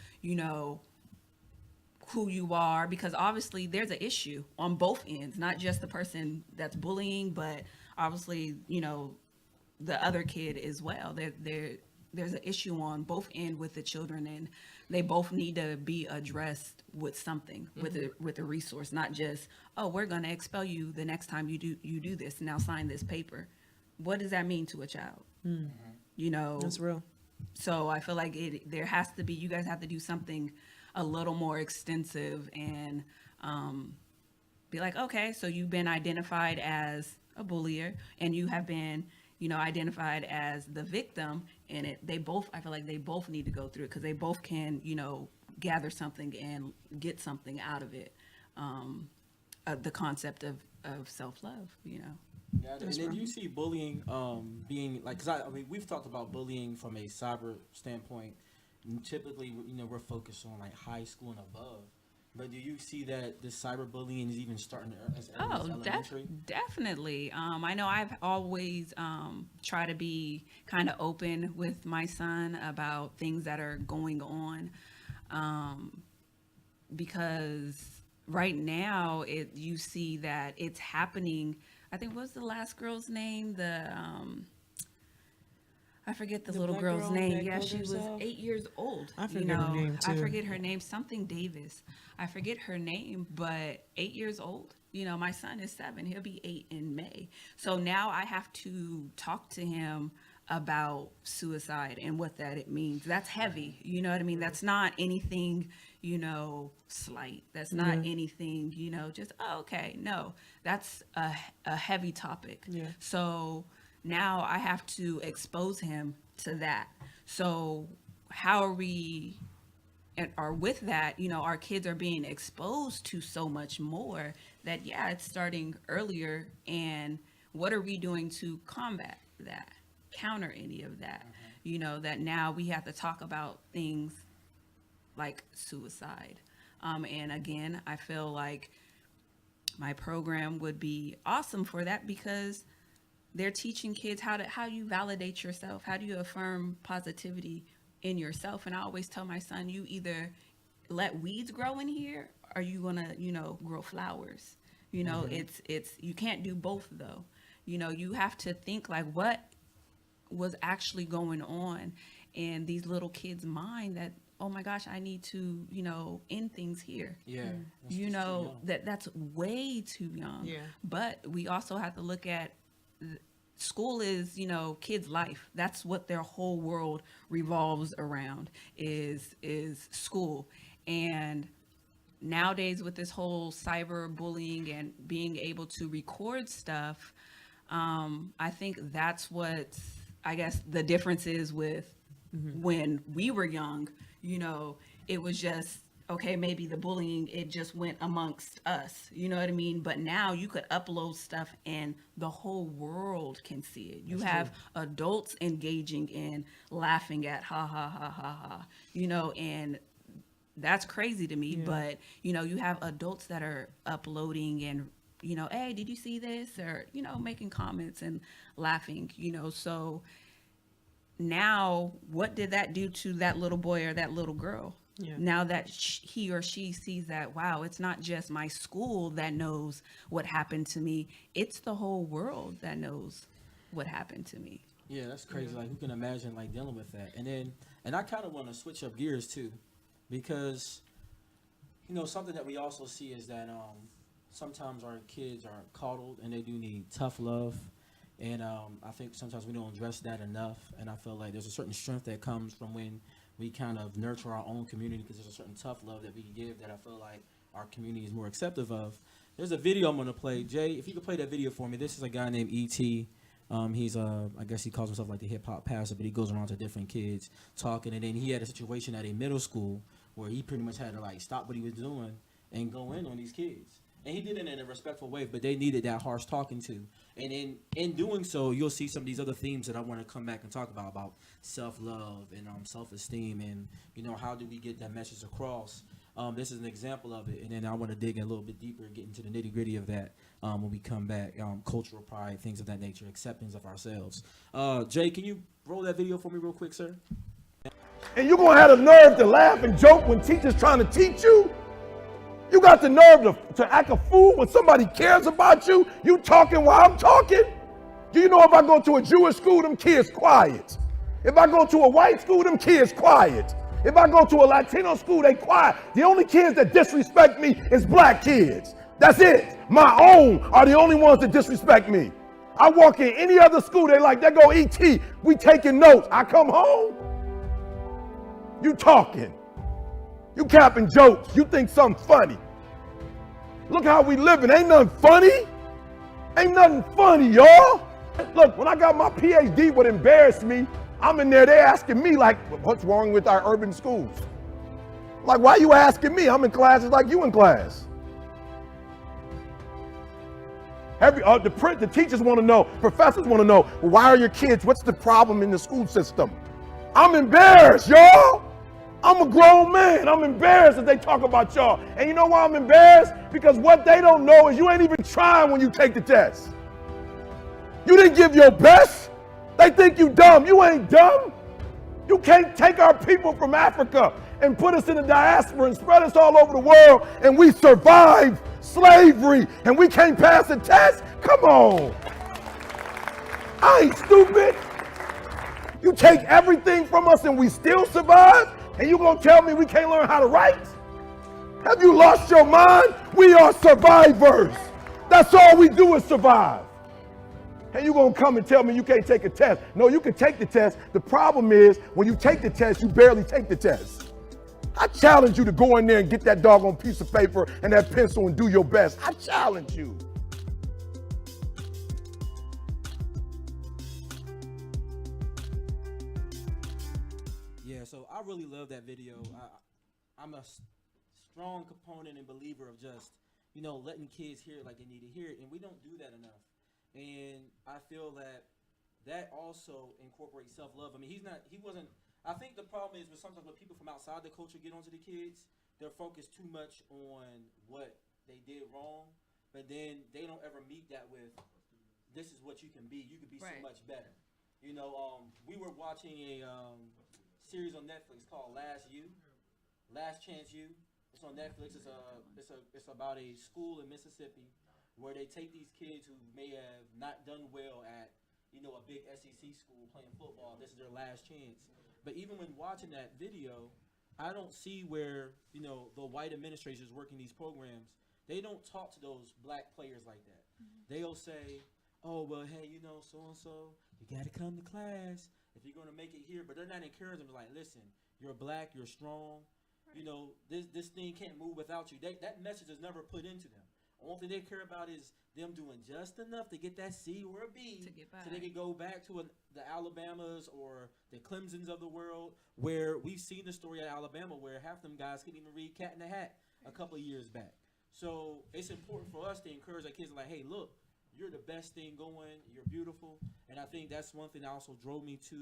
who you are, because obviously there's an issue on both ends, not just the person that's bullying, but obviously, the other kid as well. There's an issue on both ends with the children, and they both need to be addressed with something, with a resource, not just, oh, we're going to expel you the next time you do this. Now sign this paper. What does that mean to a child? That's real. So I feel like there has to be, you guys have to do something a little more extensive and be like, okay, so you've been identified as a bullier and you have been, identified as the victim, and I feel like they both need to go through it, because they both can, gather something and get something out of it. The concept of self-love, Yeah, and then you see bullying being like, because I mean, we've talked about bullying from a cyber standpoint, and typically, we're focused on like high school and above. But do you see that this cyberbullying is even starting as elementary? Definitely. I know I've always tried to be kind of open with my son about things that are going on, because right now you see that it's happening. I think, what was the last girl's name? I forget the little girl's name. Yeah, she was 8 years old. I forget her name too. I forget her name. Something Davis. I forget her name, but 8 years old. My son is 7. He'll be 8 in May. So now I have to talk to him about suicide and what it means. That's heavy. You know what I mean? That's not anything, slight. That's not anything, just, oh, okay. No, that's a heavy topic. Yeah. So now I have to expose him to that. So how are we, or with that, our kids are being exposed to so much more that, yeah, it's starting earlier. And what are we doing to combat that, counter any of that? That now we have to talk about things like suicide. And again, I feel like my program would be awesome for that, because they're teaching kids how you validate yourself, how do you affirm positivity in yourself. And I always tell my son, you either let weeds grow in here, or you gonna, grow flowers. It's you can't do both though. You have to think like, what was actually going on in these little kids' mind, that, oh my gosh, I need to, end things here. Yeah. That's way too young. Yeah. But we also have to look at, school is, kids' life. That's what their whole world revolves around, is school. And nowadays, with this whole cyber bullying and being able to record stuff, I think that's what, I guess, the difference is with when we were young. It was just, okay, maybe the bullying, it just went amongst us, you know what I mean? But now you could upload stuff and the whole world can see it. You have adults engaging in laughing at ha ha ha ha ha, you know, and that's crazy to me. But, you know, you have adults that are uploading and, you know, hey, did you see this? Or, you know, making comments and laughing, you know. So now what did that do to that little boy or that little girl? Now that he or she sees that, wow, it's not just my school that knows what happened to me, it's the whole world that knows what happened to me. Yeah, that's crazy. Like, who can imagine like dealing with that? And I kind of want to switch up gears too, because you know something that we also see is that sometimes our kids are coddled and they do need tough love, and I think sometimes we don't address that enough. And I feel like there's a certain strength that comes from when we kind of nurture our own community, because there's a certain tough love that we can give that I feel like our community is more acceptive of. There's a video I'm going to play. Jay, if you could play that video for me. This is a guy named E.T. He's I guess he calls himself like the hip hop pastor, but he goes around to different kids talking. And then he had a situation at a middle school where he pretty much had to like stop what he was doing and go in on these kids. And he did it in a respectful way, but they needed that harsh talking to. And in doing so, you'll see some of these other themes that I want to come back and talk about self-love and self-esteem, and, you know, how do we get that message across. This is an example of it, and then I want to dig in a little bit deeper, get into the nitty-gritty of that when we come back. Cultural pride, things of that nature, acceptance of ourselves. Jay, can you roll that video for me real quick, sir? And you're going to have the nerve to laugh and joke when teachers trying to teach you? You got the nerve to act a fool when somebody cares about you? You talking while I'm talking? Do you know if I go to a Jewish school, them kids quiet. If I go to a white school, them kids quiet. If I go to a Latino school, they quiet. The only kids that disrespect me is black kids. That's it. My own are the only ones that disrespect me. I walk in any other school, they like, there go E.T. We taking notes. I come home, you talking. You capping jokes. You think something funny. Look how we living. Ain't nothing funny. Ain't nothing funny, y'all. Look, when I got my PhD, what embarrassed me, I'm in there, they asking me like, what's wrong with our urban schools? Like, why you asking me? I'm in classes like you in class. The teachers want to know, professors want to know, well, why are your kids, what's the problem in the school system? I'm embarrassed, y'all. I'm a grown man. I'm embarrassed that they talk about y'all. And you know why I'm embarrassed? Because what they don't know is you ain't even trying when you take the test. You didn't give your best. They think you dumb. You ain't dumb. You can't take our people from Africa and put us in the diaspora and spread us all over the world and we survived slavery and we can't pass a test? Come on. I ain't stupid. You take everything from us and we still survive? And you gonna tell me we can't learn how to write? Have you lost your mind? We are survivors. That's all we do is survive. And you gonna come and tell me you can't take a test. No, you can take the test. The problem is when you take the test, you barely take the test. I challenge you to go in there and get that doggone piece of paper and that pencil and do your best. I challenge you. So I really love that video. I'm a strong component and believer of just, you know, letting kids hear it like they need to hear it, and we don't do that enough. And I feel that also incorporates self-love. I mean, I think the problem is sometimes when people from outside the culture get onto the kids, they're focused too much on what they did wrong, but then they don't ever meet that with, this is what you can be. You could be so much better. You know, we were watching a series on Netflix called Last Chance U. It's on Netflix. It's about a school in Mississippi where they take these kids who may have not done well at, you know, a big SEC school playing football. This is their last chance. But even when watching that video, I don't see where, you know, the white administrators working these programs, they don't talk to those black players like that. They'll say, oh, well, hey, you know, so-and-so, you got to come to class if you're going to make it here. But they're not encouraging them, like, listen, you're black, you're strong. You know, this thing can't move without you. That message is never put into them. Only thing they care about is them doing just enough to get that C or a B To get by. so they can go back to the Alabamas or the Clemsons of the world, where we've seen the story at Alabama where half them guys couldn't even read Cat in the Hat a couple of years back. So it's important for us to encourage our kids like, hey, look, you're the best thing going. You're beautiful. And I think that's one thing that also drove me to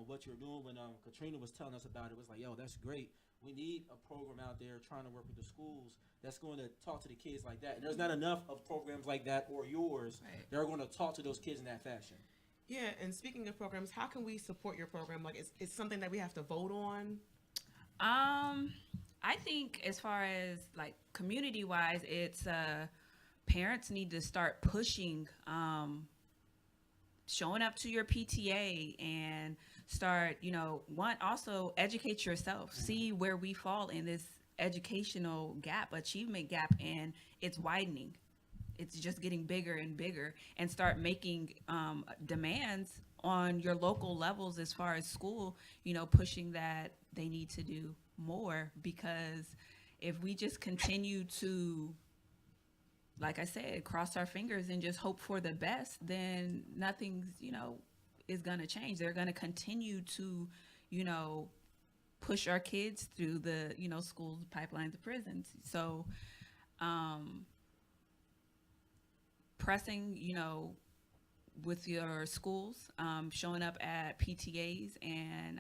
what you're doing. When Katrina was telling us about it, was like, yo, that's great. We need a program out there trying to work with the schools that's going to talk to the kids like that. And there's not enough of programs like that or yours that are going to talk to those kids in that fashion. Yeah, and speaking of programs, how can we support your program? Like, it's something that we have to vote on? I think as far as like community-wise, it's parents need to start pushing, showing up to your PTA and start, also educate yourself, see where we fall in this educational gap, achievement gap, and it's widening. It's just getting bigger and bigger, and start making demands on your local levels as far as school, pushing that they need to do more, because if we just continue to, like I said, cross our fingers and just hope for the best, then nothing's, is going to change. They're going to continue to, push our kids through the, schools, pipelines, of prisons. So, pressing, with your schools, showing up at PTAs and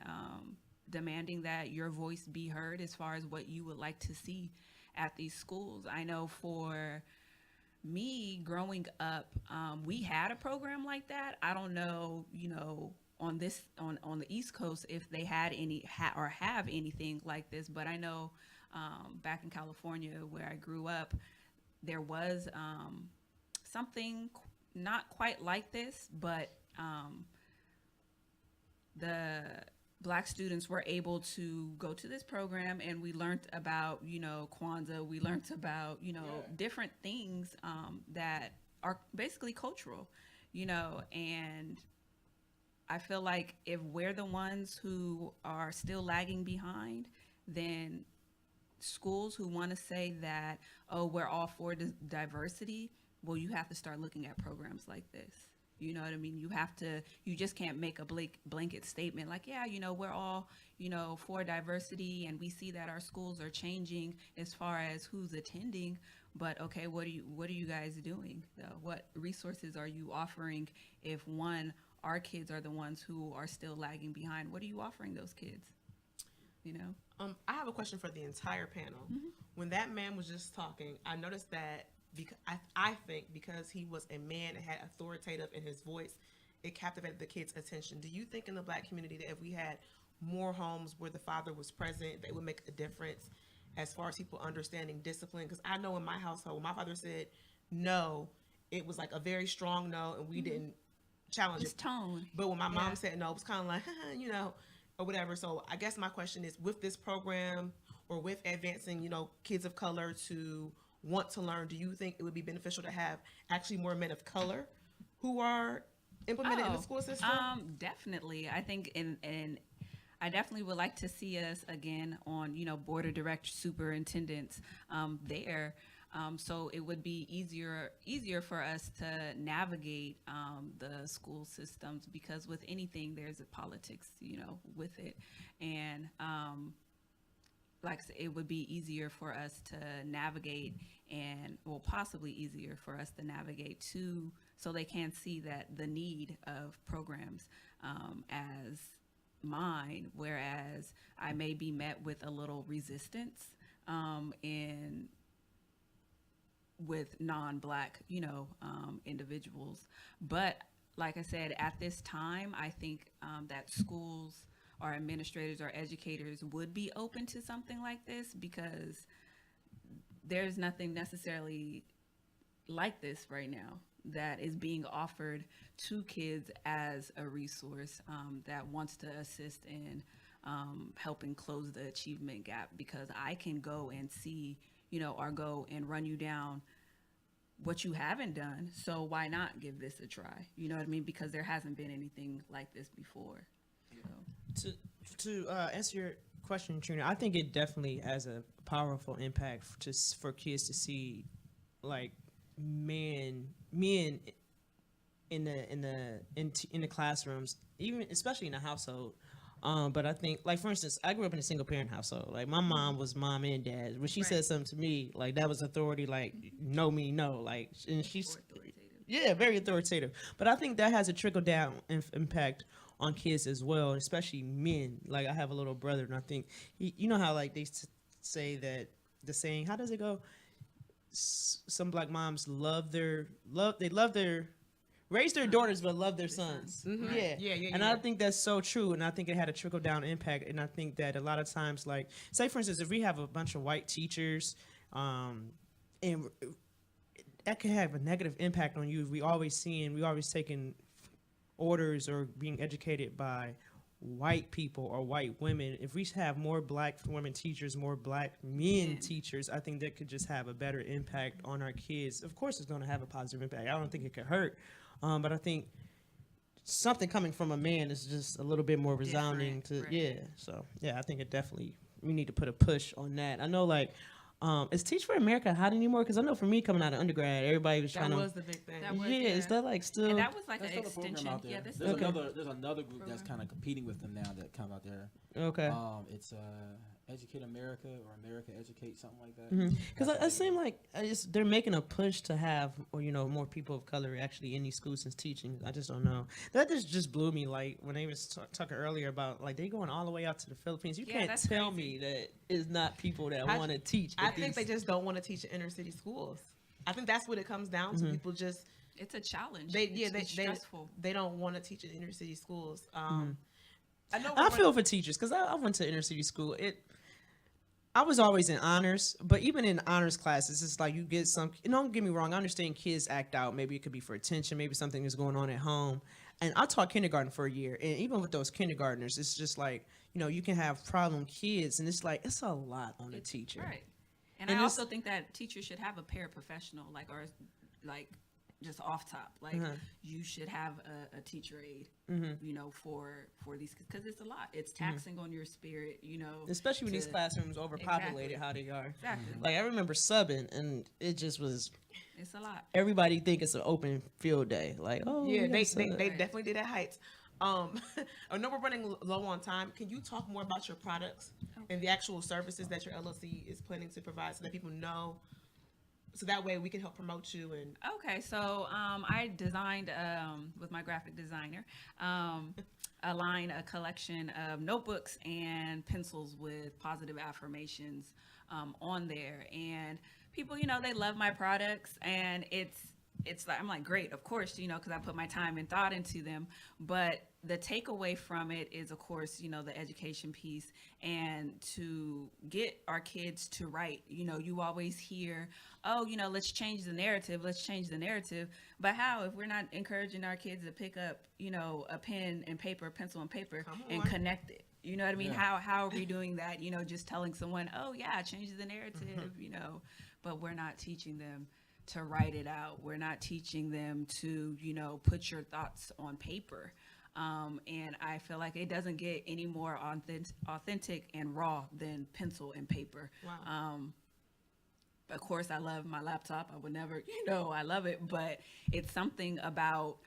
demanding that your voice be heard as far as what you would like to see at these schools. I know for me growing up, we had a program like that. I don't know, on the East Coast if they had or have anything like this, but I know back in California where I grew up, there was something not quite like this, but the Black students were able to go to this program, and we learned about, Kwanzaa. We learned about, different things that are basically cultural, and I feel like if we're the ones who are still lagging behind, then schools who want to say that, oh, we're all for diversity, well, you have to start looking at programs like this. You know what I mean? You just can't make a blanket statement like, yeah, we're all, for diversity, and we see that our schools are changing as far as who's attending. But okay, what are you guys doing? What resources are you offering if our kids are the ones who are still lagging behind? What are you offering those kids? I have a question for the entire panel. Mm-hmm. When that man was just talking, I noticed that because I think because he was a man and had authoritative in his voice, it captivated the kids' attention. Do you think in the Black community that if we had more homes where the father was present, that would make a difference as far as people understanding discipline? Because I know in my household, when my father said no, it was like a very strong no, and we didn't challenge his tone. But when my mom said no, it was kind of like, or whatever. So I guess my question is, with this program or with advancing, kids of color to want to learn, do you think it would be beneficial to have actually more men of color who are implemented in the school system? Definitely. I think and I definitely would like to see us again on, board of director superintendents there. So it would be easier for us to navigate the school systems, because with anything there's a politics, with it. And like I said, it would be easier for us to navigate, and possibly easier for us to navigate so they can see that the need of programs as mine, whereas I may be met with a little resistance with non-Black, individuals. But like I said, at this time, I think that schools or administrators or educators would be open to something like this, because there's nothing necessarily like this right now that is being offered to kids as a resource that wants to assist in helping close the achievement gap. Because I can go and see, or go and run you down what you haven't done. So why not give this a try? You know what I mean? Because there hasn't been anything like this before. So. To answer your question, Trina, I think it definitely has a powerful impact for kids to see like men in the classrooms, even especially in the household. But I think, like, for instance, I grew up in a single parent household. Like, my mom was mom and dad. When she said something to me, like, that was authority. Like, no mean no. Like, and she's very authoritative. But I think that has a trickle down impact on kids as well, especially men. Like, I have a little brother, and I think you know how, like, they say that the saying, how does it go? Some black moms raise their daughters but love their sons. Mm-hmm. Yeah. And I think that's so true, and I think it had a trickle down impact. And I think that a lot of times, like, say for instance, if we have a bunch of white teachers, and that can have a negative impact on you. We always taking orders or being educated by white people or white women. If we have more black women teachers, more black men teachers, I think that could just have a better impact on our kids. Of course, it's going to have a positive impact. I don't think it could hurt, but I think something coming from a man is just a little bit more resounding So I think it definitely, we need to put a push on that. I know, like, is Teach for America hot anymore? Because I know for me, coming out of undergrad, everybody was trying to. That was the big thing. Is that like still? And that was like There's an still a program extension. out there. Yeah, There's another group that's kind of competing with them now that come out there. Okay. It's Educate America or America Educate, something like that. Because it seemed like they're making a push to have, or more people of color actually in these schools and teaching. I just don't know. That just blew me. Like when they was talking earlier about, like, they going all the way out to the Philippines. You can't tell me that it's not people that want to teach. I think they just don't want to teach in inner city schools. I think that's what it comes down to. People just, it's a challenge. It's stressful. They don't want to teach in inner city schools. I feel for teachers because I went to inner city school. I was always in honors, but even in honors classes, it's like you get some. Don't get me wrong. I understand kids act out. Maybe it could be for attention. Maybe something is going on at home. And I taught kindergarten for a year, and even with those kindergartners, it's just like, you can have problem kids, and it's like it's a lot on the teacher. Right. And I also think that teachers should have a paraprofessional, just off top, you should have a teacher aide, for these, because it's a lot. It's taxing on your spirit, Especially when these classrooms overpopulated, how they are. Exactly. Like, I remember subbing, and it just was. It's a lot. Everybody think it's an open field day. Like, oh yeah, they definitely did at Heights. I know we're running low on time. Can you talk more about your products and the actual services that your LLC is planning to provide, so that people know? So that way we can help promote you. And okay, so I designed with my graphic designer a collection of notebooks and pencils with positive affirmations on there, and people, they love my products, and it's like, I'm like, great, of course, because I put my time and thought into them. But the takeaway from it is, of course, the education piece, and to get our kids to write. You always hear, oh, let's change the narrative. But how, if we're not encouraging our kids to pick up, a pen and paper, pencil and paper, and connect it? You know what I mean? Yeah. How are we doing that? Just telling someone, oh yeah, change the narrative, but we're not teaching them to write it out. We're not teaching them to, put your thoughts on paper. And I feel like it doesn't get any more authentic and raw than pencil and paper. Wow. Of course, I love my laptop. I would never, I love it, but it's something about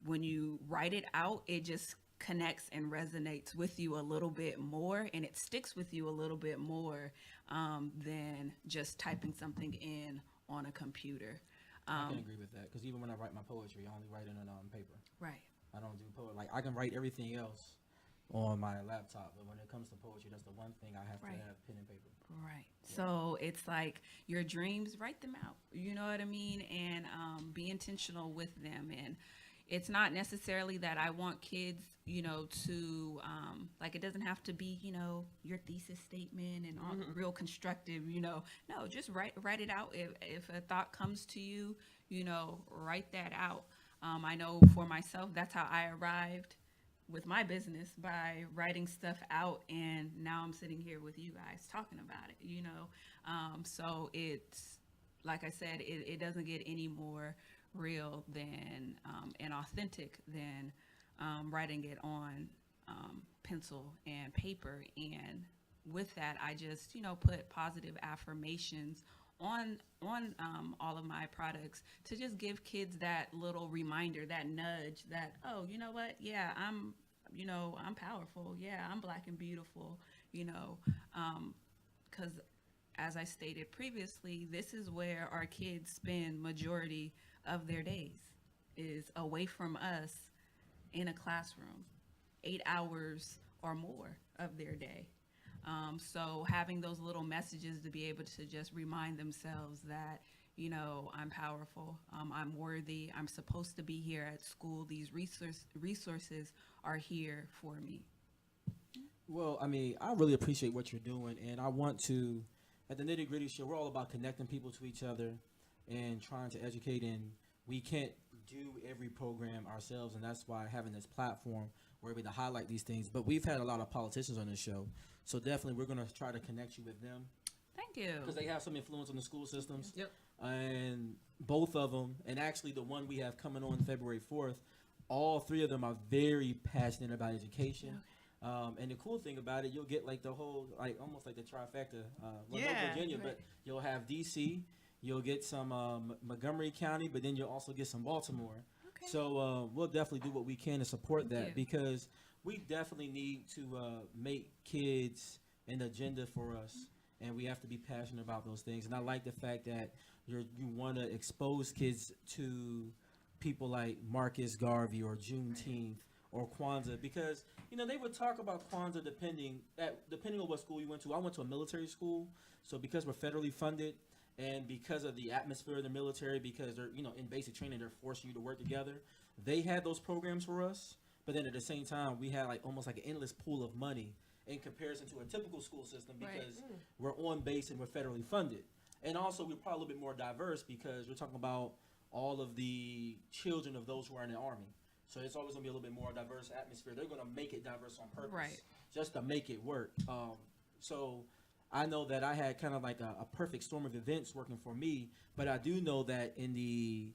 when you write it out, it just connects and resonates with you a little bit more, and it sticks with you a little bit more than just typing something in on a computer. I can agree with that, because even when I write my poetry, I only write it on paper. Right. I don't do poetry. Like, I can write everything else on my laptop, but when it comes to poetry, that's the one thing I have to have pen and paper. Right. Yeah. So it's like your dreams, write them out. You know what I mean? And be intentional with them. And it's not necessarily that I want kids, to like, it doesn't have to be, your thesis statement and all real constructive, No, just write it out. If a thought comes to you, write that out. I know for myself, that's how I arrived with my business, by writing stuff out, and now I'm sitting here with you guys talking about it, so it's, like I said, it doesn't get any more real than and authentic than writing it on pencil and paper. And with that, I just put positive affirmations on all of my products to just give kids that little reminder, that nudge, that, oh, you know what? Yeah, I'm powerful. Yeah, I'm black and beautiful. Because as I stated previously, this is where our kids spend majority of their days, is away from us in a classroom, 8 hours or more of their day. So having those little messages to be able to just remind themselves that, I'm powerful, I'm worthy, I'm supposed to be here at school, these resources are here for me. Well, I mean, I really appreciate what you're doing, and I want to, at the Nitty Gritty Show, we're all about connecting people to each other and trying to educate, and we can't do every program ourselves, and that's why having this platform, we're able to highlight these things. But we've had a lot of politicians on this show, so definitely we're going to try to connect you with them. Thank you. Because they have some influence on the school systems. Yep. And both of them, and actually the one we have coming on February 4th, all three of them are very passionate about education. And the cool thing about it, you'll get like the whole, like almost like the trifecta. No Virginia, right. but you'll have DC, you'll get some Montgomery County, but then you'll also get some Baltimore. Okay. So we'll definitely do what we can to support Thank that you. because we definitely need to make kids an agenda for us. And we have to be passionate about those things. And I like the fact that you want to expose kids to people like Marcus Garvey or Juneteenth or Kwanzaa, because they would talk about Kwanzaa depending on what school you went to. I went to a military school, so because we're federally funded and because of the atmosphere of the military, because they're in basic training, they're forcing you to work together. They had those programs for us, but then at the same time, we had like almost like an endless pool of money in comparison to a typical school system because we're on base and we're federally funded. And also we're probably a little bit more diverse because we're talking about all of the children of those who are in the Army. So it's always going to be a little bit more diverse atmosphere. They're going to make it diverse on purpose, just to make it work. So I know that I had kind of like a perfect storm of events working for me, but I do know that in the,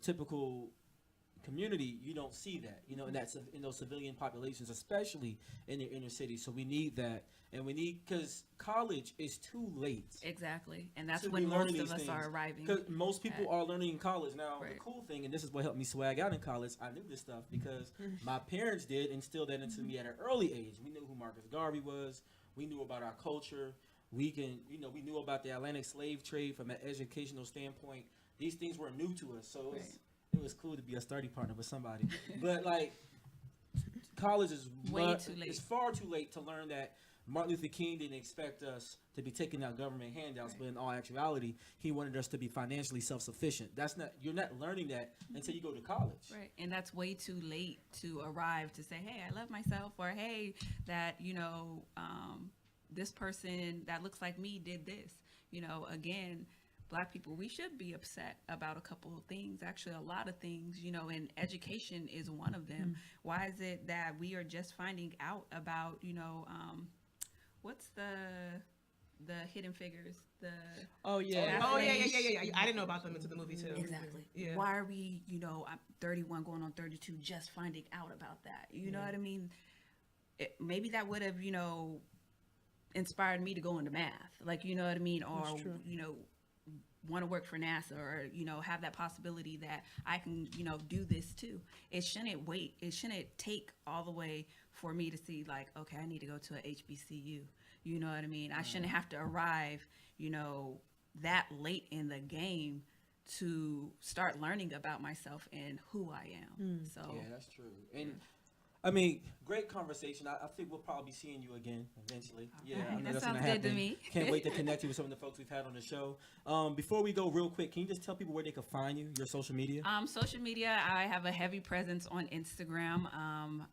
typical community, you don't see that, in those civilian populations, especially in the inner city. So we need that, and because college is too late. Exactly, and that's when most of us are arriving. Because most people are learning in college now. The cool thing, and this is what helped me swag out in college, I knew this stuff because my parents did instill that into me at an early age. We knew who Marcus Garvey was. We knew about our culture. We knew about the Atlantic slave trade from an educational standpoint. These things were new to us, so it was cool to be a study partner with somebody. But like, college is way too late. It's far too late to learn that Martin Luther King didn't expect us to be taking out government handouts, but in all actuality, he wanted us to be financially self-sufficient. You're not learning that until you go to college. Right, and that's way too late to arrive to say, hey, I love myself, or hey, that this person that looks like me did this. Again, Black people, we should be upset about a couple of things, actually a lot of things, and education is one of them. Why is it that we are just finding out about, what's the Hidden Figures? Oh yeah. I didn't know about them until the movie too. Exactly. Yeah. Why are we, I'm 31 going on 32 just finding out about that? You know what I mean? Maybe that would have, inspired me to go into math. Like, you know what I mean? Or, want to work for NASA, or have that possibility that I can do this too. It shouldn't wait. It shouldn't take all the way for me to see like, okay, I need to go to a HBCU. You know what I mean? I shouldn't have to arrive that late in the game to start learning about myself and who I am. So yeah, that's true. And I mean, great conversation. I think we'll probably be seeing you again eventually. Yeah, I know that that's sounds gonna good to happen. me. Can't wait to connect you with some of the folks we've had on the show. Before we go, real quick, can you just tell people where they can find you, your social media? Social media, I have a heavy presence on Instagram.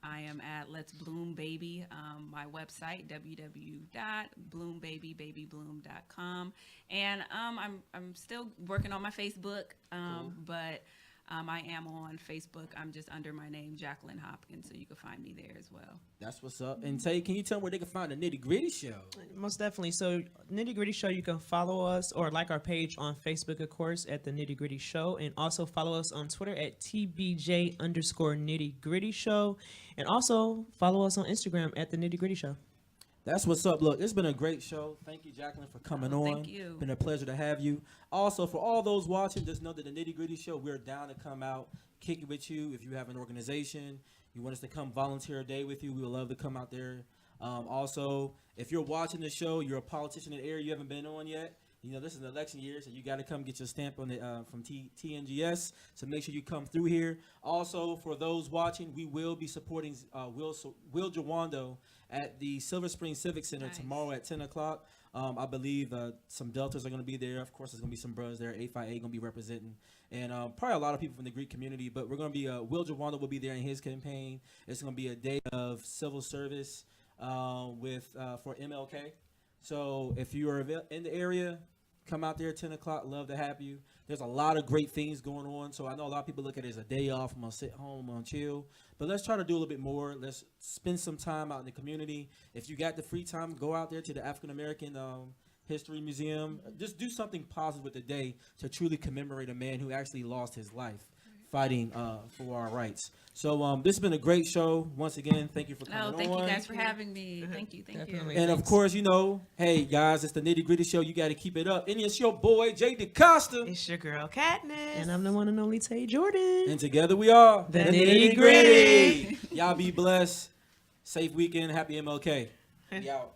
I am at Let's Bloom Baby. My website, www.bloombabyBabyBloom.com. And I'm still working on my Facebook, but I am on Facebook. I'm just under my name, Jacqueline Hopkins, so you can find me there as well. That's what's up. And Tay, can you tell them where they can find the Nitty Gritty Show? Most definitely. So Nitty Gritty Show, you can follow us or like our page on Facebook, of course, at the Nitty Gritty Show, and also follow us on Twitter at TBJ_Nitty Gritty Show, and also follow us on Instagram at the Nitty Gritty Show. That's what's up. Look, it's been a great show. Thank you, Jacqueline, for coming on. Thank you. Been a pleasure to have you. Also, for all those watching, just know that the Nitty Gritty Show, we're down to come out, kick it with you. If you have an organization, you want us to come volunteer a day with you, we would love to come out there. Also, if you're watching the show, you're a politician in the area you haven't been on yet. You know, this is an election year, so you got to come get your stamp on it from TNGS. So make sure you come through here. Also, for those watching, we will be supporting Will Jawando at the Silver Spring Civic Center tomorrow at 10 o'clock. I believe some Deltas are going to be there. Of course, there's going to be some brothers there. A5A going to be representing. And probably a lot of people from the Greek community. But we're going to be, Will Jawando will be there in his campaign. It's going to be a day of civil service for MLK. So if you are in the area, come out there at 10 o'clock. Love to have you. There's a lot of great things going on. So I know a lot of people look at it as a day off. I'm going to sit home, I'm going to chill. But let's try to do a little bit more. Let's spend some time out in the community. If you got the free time, go out there to the African American History Museum. Just do something positive with the day to truly commemorate a man who actually lost his life fighting for our rights. So this has been a great show. Once again, thank you for coming on. Thank you guys for having me. Thank you. And of course, you know, hey guys, it's the Nitty Gritty Show. You got to keep it up. And it's your boy Jay DeCosta. It's your girl Katniss. And I'm the one and only Tay Jordan. And together we are the Nitty Gritty. Y'all be blessed. Safe weekend. Happy MLK. We out.